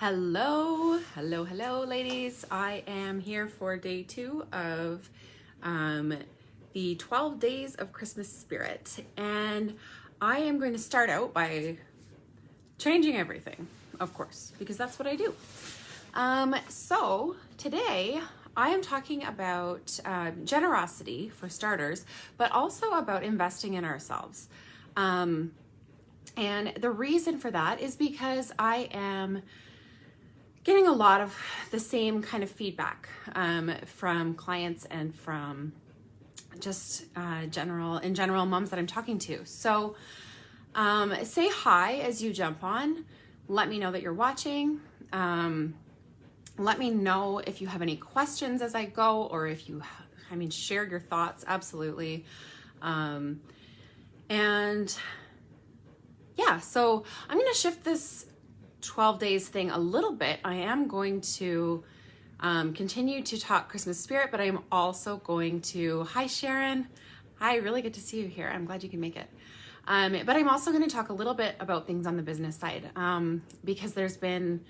Hello, ladies. I am here for day 2 of the 12 days of Christmas spirit, and I am going to start out by changing everything, of course, because that's what I do. So today I am talking about generosity for starters, but also about investing in ourselves. And the reason for that is because I am getting a lot of the same kind of feedback from clients and from just general moms that I'm talking to. So say hi as you jump on. Let me know that you're watching. Let me know if you have any questions as I go, or if you, share your thoughts, absolutely. And yeah, so I'm going to shift this 12 days thing a little bit. I am going to continue to talk Christmas spirit, but I am also going to, hi Sharon, hi, really good to see you here. I'm glad you can make it. But I'm also going to talk a little bit about things on the business side, because there's been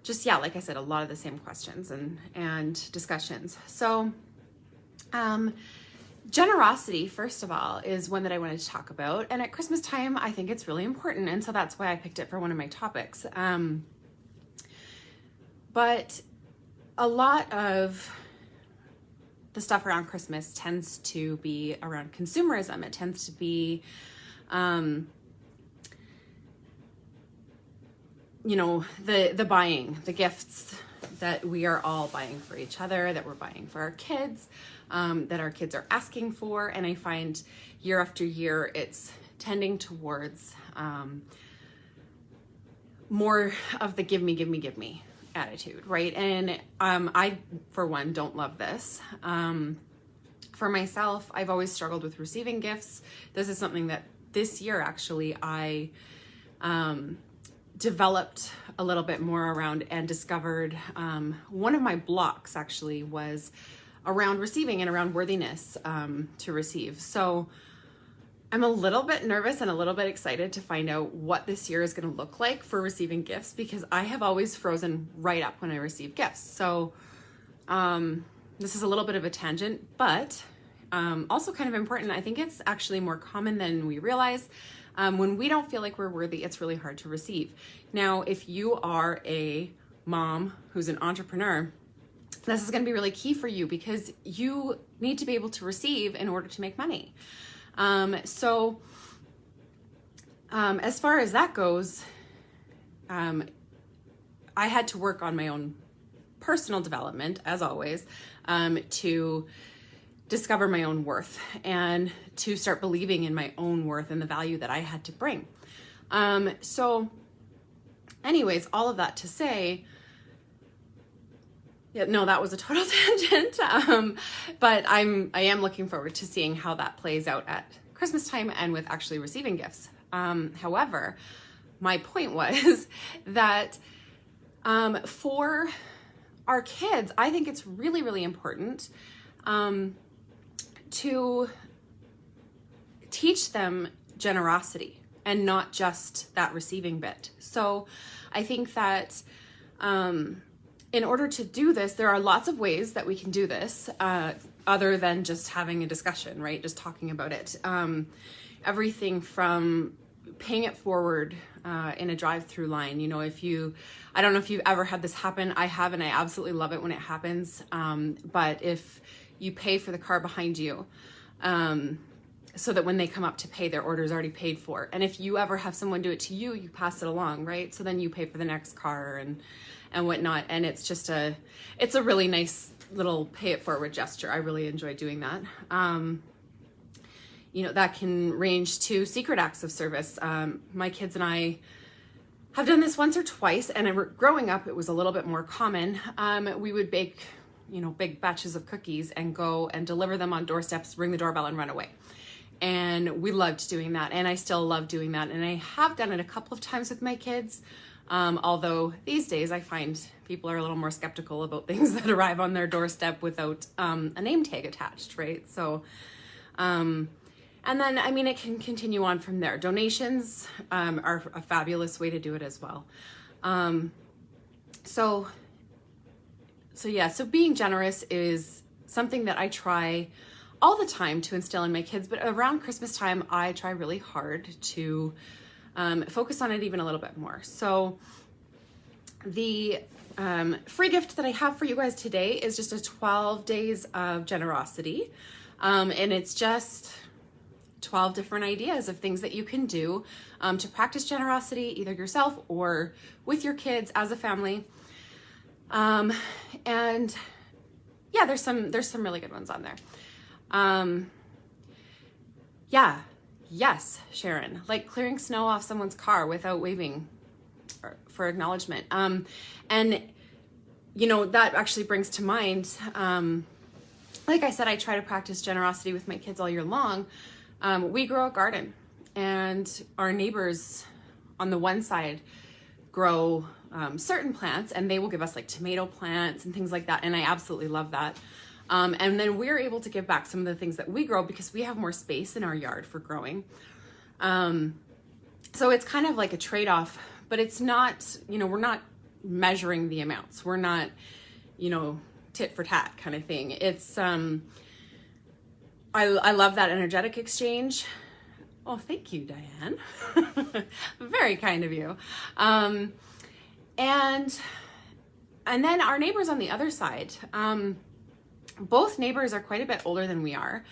just, like I said, a lot of the same questions and discussions. So generosity, first of all, is one that I wanted to talk about. And at Christmas time, I think it's really important. And so that's why I picked it for one of my topics. But a lot of the stuff around Christmas tends to be around consumerism. It tends to be, the buying, the gifts that we are all buying for each other, that we're buying for our kids, that our kids are asking for. And I find year after year, it's tending towards more of the give me attitude, right? And I, for one, don't love this. For myself, I've always struggled with receiving gifts. This is something that this year, actually, I developed a little bit more around and discovered. One of my blocks actually was around receiving and around worthiness to receive. So I'm a little bit nervous and a little bit excited to find out what this year is going to look like for receiving gifts, because I have always frozen right up when I receive gifts. So this is a little bit of a tangent, but also kind of important. I think it's actually more common than we realize. When we don't feel like we're worthy, it's really hard to receive. Now, if you are a mom who's an entrepreneur, this is going to be really key for you, because you need to be able to receive in order to make money. So as far as that goes, I had to work on my own personal development, as always, to discover my own worth and to start believing in my own worth and the value that I had to bring. So anyways, all of that to say, no, that was a total tangent. But I am looking forward to seeing how that plays out at Christmas time and with actually receiving gifts. However, my point was that for our kids, I think it's really, really important to teach them generosity and not just that receiving bit. So I think that in order to do this, there are lots of ways that we can do this other than just having a discussion, right? Just talking about it. Everything from paying it forward in a drive-through line. I don't know if you've ever had this happen. I have, and I absolutely love it when it happens. But if you pay for the car behind you, so that when they come up to pay, their order is already paid for. And if you ever have someone do it to you, you pass it along, right? So then you pay for the next car and whatnot. And it's just it's a really nice little pay it forward gesture. I really enjoy doing that. That can range to secret acts of service. My kids and I have done this once or twice, and growing up, it was a little bit more common. We would bake, big batches of cookies and go and deliver them on doorsteps, ring the doorbell, and run away. And we loved doing that, and I still love doing that. And I have done it a couple of times with my kids. Although these days I find people are a little more skeptical about things that arrive on their doorstep without a name tag attached, right? So, and then, it can continue on from there. Donations are a fabulous way to do it as well. So being generous is something that I try all the time to instill in my kids, but around Christmas time, I try really hard to focus on it even a little bit more. So the free gift that I have for you guys today is just a 12 days of generosity. And it's just 12 different ideas of things that you can do to practice generosity, either yourself or with your kids as a family. And yeah, there's some really good ones on there. Yes, Sharon, like clearing snow off someone's car without waving for acknowledgement. And you know, that actually brings to mind, like I said, I try to practice generosity with my kids all year long. We grow a garden, and our neighbors on the one side grow certain plants, and they will give us like tomato plants and things like that. And I absolutely love that. And then we're able to give back some of the things that we grow because we have more space in our yard for growing. So it's kind of like a trade-off, but it's not, you know, we're not measuring the amounts. We're not, you know, tit for tat kind of thing. It's, I love that energetic exchange. Oh, thank you, Diane. Very kind of you. And then our neighbors on the other side, both neighbors are quite a bit older than we are.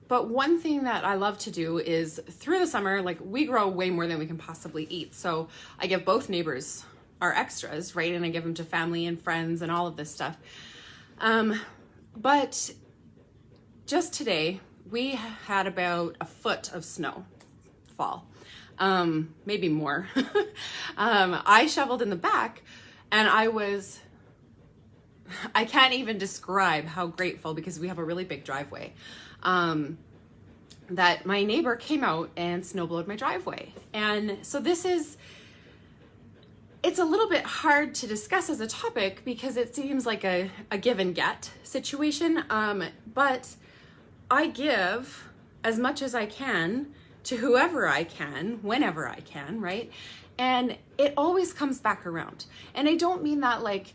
But one thing that I love to do is through the summer, like we grow way more than we can possibly eat. So I give both neighbors our extras, right? And I give them to family and friends and all of this stuff. But just today, we had about a foot of snow fall, maybe more. I shoveled in the back, and I can't even describe how grateful, because we have a really big driveway, that my neighbor came out and snowblowed my driveway. And so it's a little bit hard to discuss as a topic because it seems like a give and get situation. But I give as much as I can to whoever I can, whenever I can, right? And it always comes back around. And I don't mean that like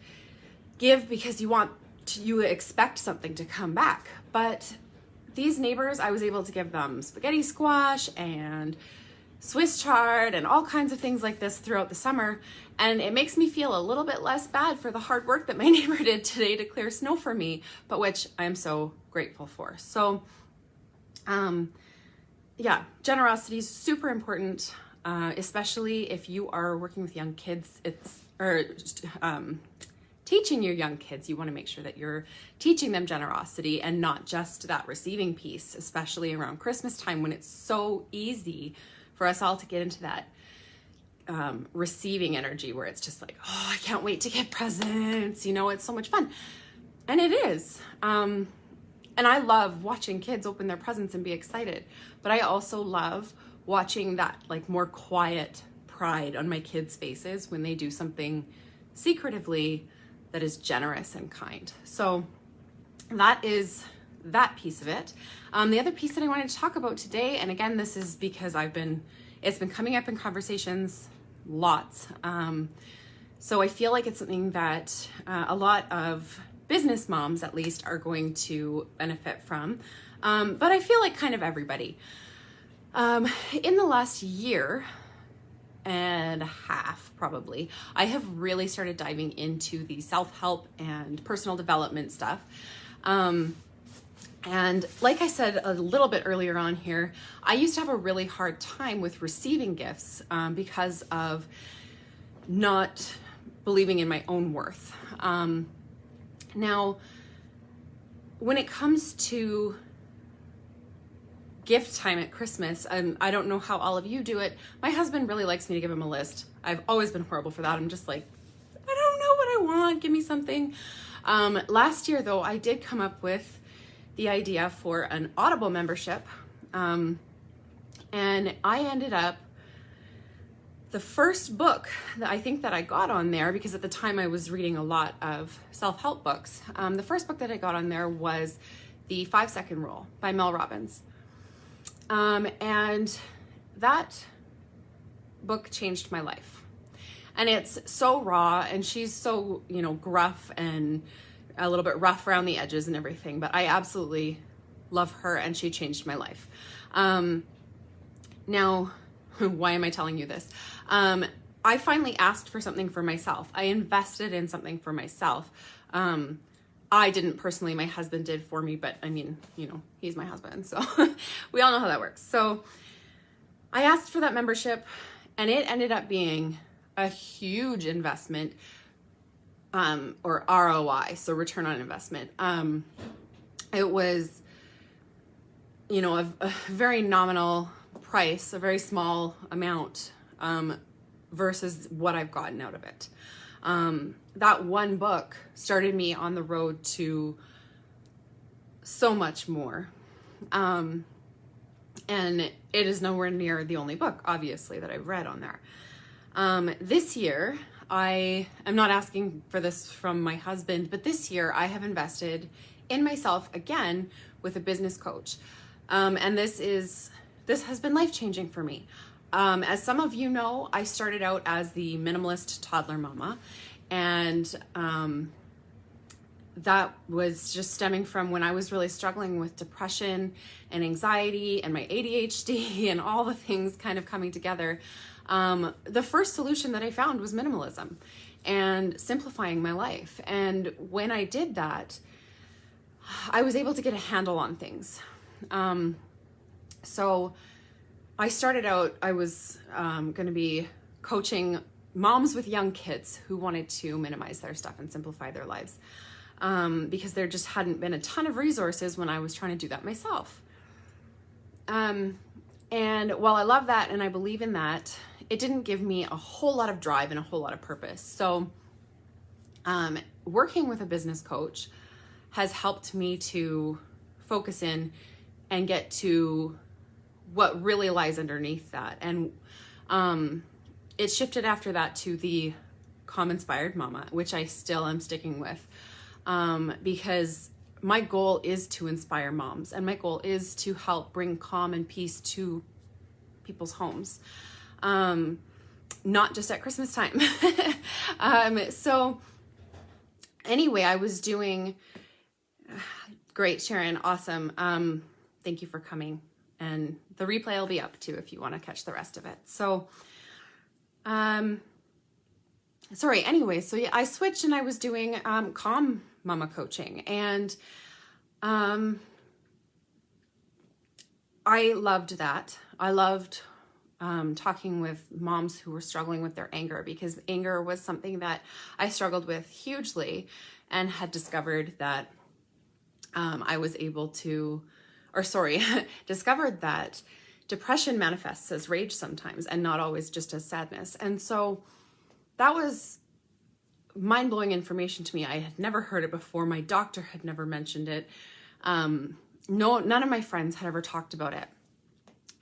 give because you expect something to come back. But these neighbors, I was able to give them spaghetti squash and Swiss chard and all kinds of things like this throughout the summer. And it makes me feel a little bit less bad for the hard work that my neighbor did today to clear snow for me, but which I am so grateful for. So, yeah, generosity is super important, especially if you are working with young kids. Teaching your young kids, you want to make sure that you're teaching them generosity and not just that receiving piece, especially around Christmas time when it's so easy for us all to get into that receiving energy where it's just like, oh, I can't wait to get presents. You know, it's so much fun. And it is. And I love watching kids open their presents and be excited. But I also love watching that like more quiet pride on my kids' faces when they do something secretively that is generous and kind. So that is that piece of it. The other piece that I wanted to talk about today, and again, this is because it's been coming up in conversations lots. So I feel like it's something that a lot of business moms at least are going to benefit from. But I feel like kind of everybody. In the last year and a half, probably, I have really started diving into the self-help and personal development stuff. And like I said a little bit earlier on here, I used to have a really hard time with receiving gifts because of not believing in my own worth. Now, when it comes to gift time at Christmas, I don't know how all of you do it. My husband really likes me to give him a list. I've always been horrible for that. I'm just like, I don't know what I want. Give me something. Last year, though, I did come up with the idea for an Audible membership. And I ended up, the first book that I think that I got on there, because at the time I was reading a lot of self-help books, the first book that I got on there was The 5-Second Rule by Mel Robbins. And that book changed my life. And it's so raw, and she's so, you know, gruff and a little bit rough around the edges and everything, but I absolutely love her, and she changed my life. Now, why am I telling you this? I finally asked for something for myself. I invested in something for myself. I didn't personally, my husband did for me, but I mean, you know, he's my husband, so we all know how that works. So I asked for that membership, and it ended up being a huge investment, or ROI, so return on investment. It was, you know, a very nominal price, a very small amount, versus what I've gotten out of it. That one book started me on the road to so much more. And it is nowhere near the only book, obviously, that I've read on there. This year, I am not asking for this from my husband, but this year I have invested in myself again with a business coach. And this has been life-changing for me. As some of you know, I started out as the minimalist toddler mama, and that was just stemming from when I was really struggling with depression and anxiety and my ADHD and all the things kind of coming together. The first solution that I found was minimalism and simplifying my life. And when I did that, I was able to get a handle on things. So I started out, I was going to be coaching moms with young kids who wanted to minimize their stuff and simplify their lives, because there just hadn't been a ton of resources when I was trying to do that myself. And while I love that and I believe in that, it didn't give me a whole lot of drive and a whole lot of purpose. So working with a business coach has helped me to focus in and get to what really lies underneath that. And it shifted after that to the Calm Inspired Mama, which I still am sticking with, because my goal is to inspire moms, and my goal is to help bring calm and peace to people's homes, not just at Christmas time. So anyway, I was doing great, Sharon. Awesome. Thank you for coming. And the replay will be up too if you want to catch the rest of it. So, sorry. Anyway, so yeah, I switched and I was doing Calm Mama coaching, and I loved that. I loved talking with moms who were struggling with their anger, because anger was something that I struggled with hugely, and had discovered that I was able to, discovered that depression manifests as rage sometimes and not always just as sadness. And so that was mind-blowing information to me. I had never heard it before. My doctor had never mentioned it. None of my friends had ever talked about it.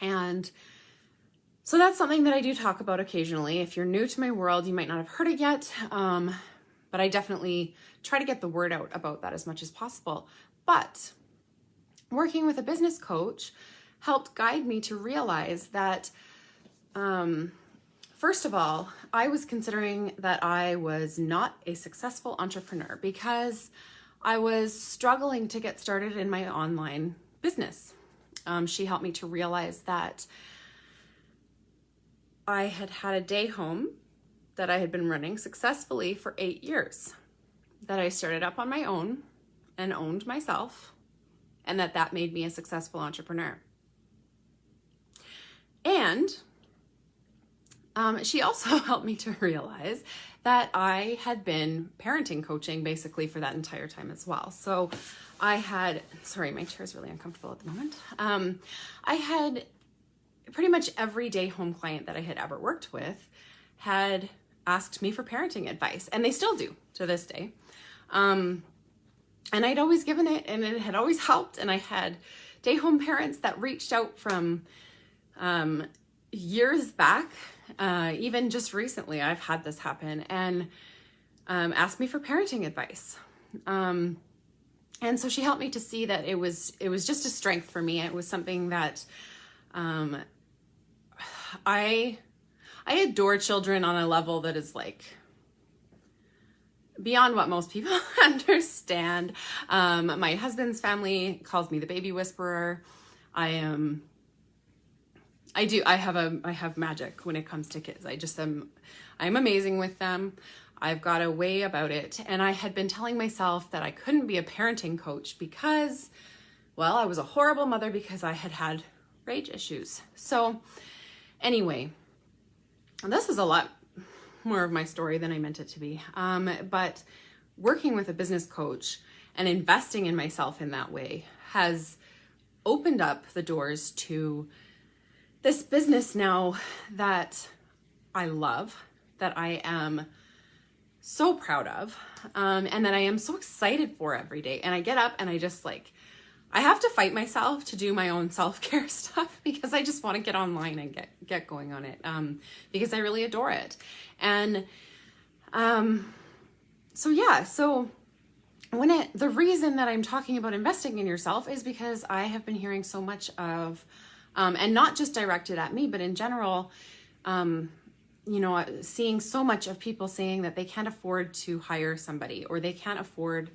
And so that's something that I do talk about occasionally. If you're new to my world, you might not have heard it yet, but I definitely try to get the word out about that as much as possible. But working with a business coach helped guide me to realize that, first of all, I was considering that I was not a successful entrepreneur because I was struggling to get started in my online business. She helped me to realize that I had had a day home that I had been running successfully for 8 years, that I started up on my own and owned myself, and that made me a successful entrepreneur. And she also helped me to realize that I had been parenting coaching basically for that entire time as well. So I had, sorry, my chair is really uncomfortable at the moment. I had pretty much every day home client that I had ever worked with had asked me for parenting advice, and they still do to this day. And I'd always given it, and it had always helped. And I had day home parents that reached out from years back, even just recently, I've had this happen, and asked me for parenting advice. And so she helped me to see that it was just a strength for me. It was something that I adore children on a level that is like beyond what most people understand. My husband's family calls me the baby whisperer. I have magic when it comes to kids. I'm amazing with them. I've got a way about it. And I had been telling myself that I couldn't be a parenting coach because, well, I was a horrible mother because I had rage issues. So anyway, this is a lot more of my story than I meant it to be. But working with a business coach and investing in myself in that way has opened up the doors to this business now that I love, that I am so proud of, and that I am so excited for every day. And I get up and I just I have to fight myself to do my own self-care stuff because I just want to get online and get going on it, because I really adore it. And so the reason that I'm talking about investing in yourself is because I have been hearing so much of, and not just directed at me, but in general, seeing so much of people saying that they can't afford to hire somebody, or they can't afford,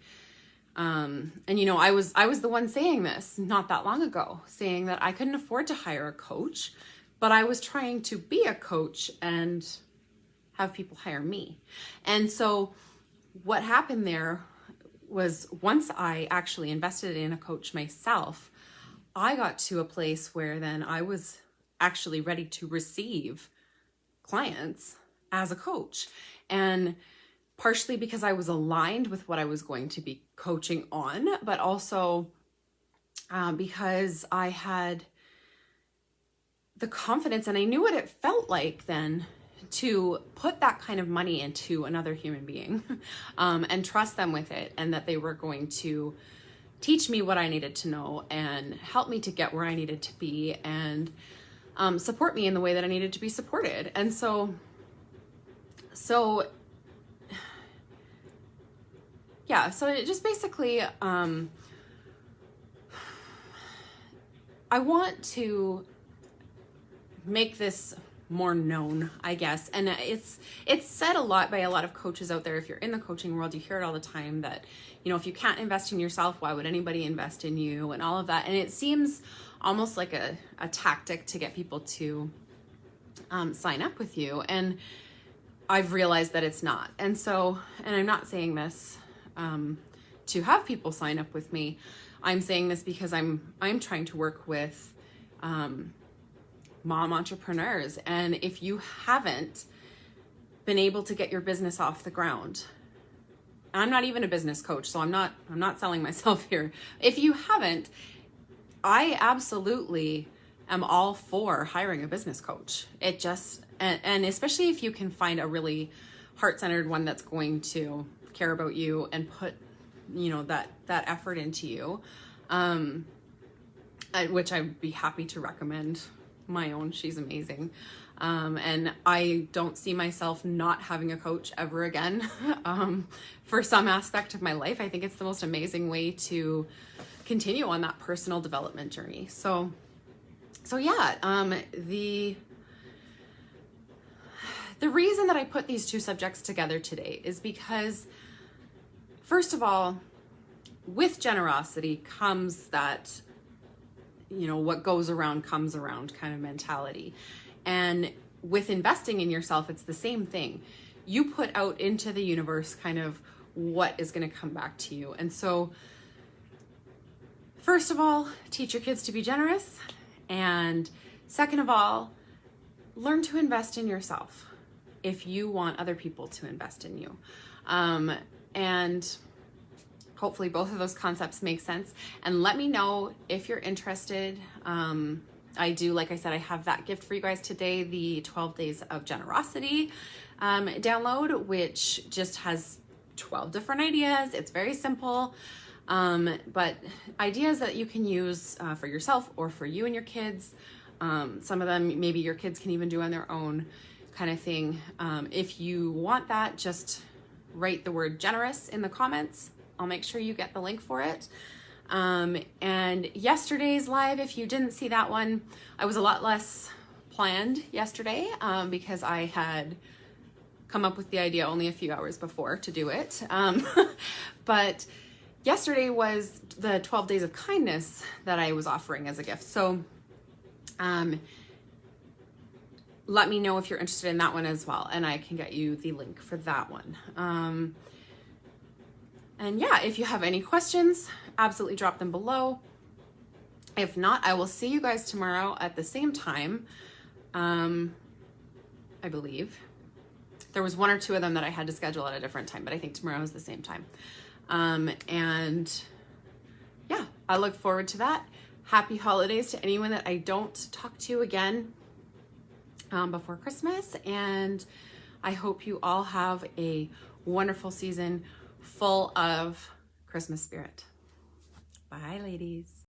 I was the one saying this not that long ago, saying that I couldn't afford to hire a coach, but I was trying to be a coach and have people hire me. And so what happened there was, once I actually invested in a coach myself, I got to a place where then I was actually ready to receive clients as a coach. And partially because I was aligned with what I was going to be coaching on, but also because I had the confidence and I knew what it felt like then to put that kind of money into another human being, and trust them with it, and that they were going to teach me what I needed to know and help me to get where I needed to be, and support me in the way that I needed to be supported. And so it just basically, I want to make this more known, I guess. And it's said a lot by a lot of coaches out there. If you're in the coaching world, you hear it all the time that, if you can't invest in yourself, why would anybody invest in you, and all of that. And it seems almost like a tactic to get people to sign up with you. And I've realized that it's not. And I'm not saying this to have people sign up with me. I'm saying this because I'm trying to work with mom entrepreneurs. And if you haven't been able to get your business off the ground, I'm not even a business coach, so I'm not selling myself here. If you haven't, I absolutely am all for hiring a business coach. It just, and especially if you can find a really heart-centered one that's going to care about you and put, that effort into you, which I'd be happy to recommend my own. She's amazing. And I don't see myself not having a coach ever again, for some aspect of my life. I think it's the most amazing way to continue on that personal development journey. So yeah, the reason that I put these two subjects together today is because, first of all, with generosity comes that, what goes around comes around kind of mentality. And with investing in yourself, it's the same thing. You put out into the universe kind of what is going to come back to you. And so, first of all, teach your kids to be generous. And second of all, learn to invest in yourself if you want other people to invest in you. And hopefully both of those concepts make sense. And let me know if you're interested. I do, like I said, I have that gift for you guys today, the 12 Days of Generosity download, which just has 12 different ideas. It's very simple, but ideas that you can use for yourself or for you and your kids. Some of them maybe your kids can even do on their own, kind of thing. If you want that, just write the word generous in the comments. I'll make sure you get the link for it. And yesterday's live, if you didn't see that one, I was a lot less planned yesterday because I had come up with the idea only a few hours before to do it. But yesterday was the 12 days of kindness that I was offering as a gift. So let me know if you're interested in that one as well, and I can get you the link for that one. And yeah, if you have any questions, absolutely drop them below. If not, I will see you guys tomorrow at the same time. I believe there was one or two of them that I had to schedule at a different time, but I think tomorrow is the same time. And yeah, I look forward to that. Happy holidays to anyone that I don't talk to again before Christmas. And I hope you all have a wonderful season full of Christmas spirit. Bye, ladies.